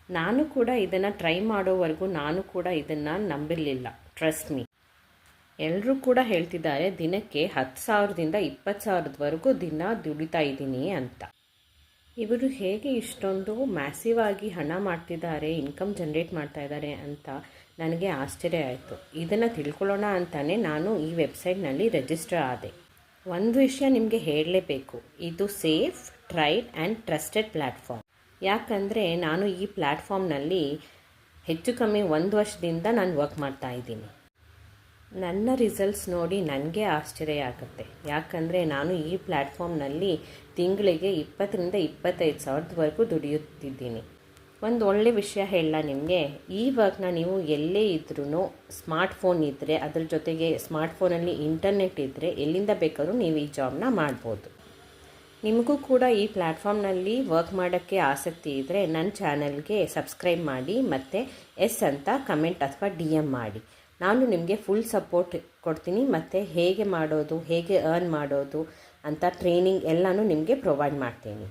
ನಾನು ಕೂಡ ಇದನ್ನು ಟ್ರೈ ಮಾಡೋವರೆಗೂ ನಾನು ಕೂಡ ಇದನ್ನು ನಂಬಿರಲಿಲ್ಲ. Trust me. ಎಲ್ಲರೂ ಕೂಡ ಹೇಳ್ತಿದ್ದಾರೆ ದಿನಕ್ಕೆ 10,000ದಿಂದ 20,000ದವರೆಗೂ ದಿನ ದುಡಿತಾ ಇದ್ದೀನಿ ಅಂತ. ಇವರು ಹೇಗೆ ಇಷ್ಟೊಂದು ಮ್ಯಾಸಿವ್ ಆಗಿ ಹಣ ಮಾಡ್ತಿದ್ದಾರೆ, ಇನ್ಕಮ್ ಜನ್ರೇಟ್ ಮಾಡ್ತಾ ಇದ್ದಾರೆ ಅಂತ ನನಗೆ ಆಶ್ಚರ್ಯ ಆಯಿತು. ಇದನ್ನು ತಿಳ್ಕೊಳ್ಳೋಣ ಅಂತಲೇ ನಾನು ಈ ವೆಬ್ಸೈಟ್ನಲ್ಲಿ ರಿಜಿಸ್ಟರ್ ಆದೆ. ಒಂದು ವಿಷಯ ನಿಮಗೆ ಹೇಳಲೇಬೇಕು, ಇದು safe, tried and trusted platform. ಯಾಕಂದರೆ ನಾನು ಈ ಪ್ಲ್ಯಾಟ್ಫಾರ್ಮ್ನಲ್ಲಿ ಹೆಚ್ಚು ಕಮ್ಮಿ 1 ವರ್ಷದಿಂದ ನಾನು ವರ್ಕ್ ಮಾಡ್ತಾ ಇದ್ದೀನಿ. ನನ್ನ ರಿಸಲ್ಟ್ಸ್ ನೋಡಿ ನನಗೆ ಆಶ್ಚರ್ಯ ಆಗುತ್ತೆ. ಯಾಕಂದರೆ ನಾನು ಈ ಪ್ಲ್ಯಾಟ್ಫಾರ್ಮ್ನಲ್ಲಿ ತಿಂಗಳಿಗೆ 20ರಿಂದ 25,000ದವರೆಗೂ ದುಡಿಯುತ್ತಿದ್ದೀನಿ. ಒಂದು ಒಳ್ಳೆ ವಿಷಯ ಹೇಳಲ್ಲ ನಿಮಗೆ, ಈ ವರ್ಕ್ನ ನೀವು ಎಲ್ಲೇ ಇದ್ರೂ ಸ್ಮಾರ್ಟ್ಫೋನ್ ಇದ್ದರೆ, ಅದ್ರ ಜೊತೆಗೆ ಸ್ಮಾರ್ಟ್ಫೋನಲ್ಲಿ ಇಂಟರ್ನೆಟ್ ಇದ್ದರೆ ಎಲ್ಲಿಂದ ಬೇಕಾದ್ರೂ ನೀವು ಈ ಜಾಬ್ನ ಮಾಡ್ಬೋದು. ನಿಮಗೂ ಕೂಡ ಈ ಪ್ಲ್ಯಾಟ್ಫಾರ್ಮ್ನಲ್ಲಿ ವರ್ಕ್ ಮಾಡೋಕ್ಕೆ ಆಸಕ್ತಿ ಇದ್ದರೆ ನನ್ನ ಚಾನಲ್ಗೆ ಸಬ್ಸ್ಕ್ರೈಬ್ ಮಾಡಿ ಮತ್ತು ಎಸ್ ಅಂತ ಕಮೆಂಟ್ ಅಥವಾ DM ಮಾಡಿ. ನಾನು ನಿಮಗೆ ಫುಲ್ ಸಪೋರ್ಟ್ ಕೊಡ್ತೀನಿ ಮತ್ತು ಹೇಗೆ ಮಾಡೋದು, ಹೇಗೆ ಅರ್ನ್ ಮಾಡೋದು ಅಂತ ಟ್ರೈನಿಂಗ್ ಎಲ್ಲನೂ ನಿಮಗೆ ಪ್ರೊವೈಡ್ ಮಾಡ್ತೀನಿ.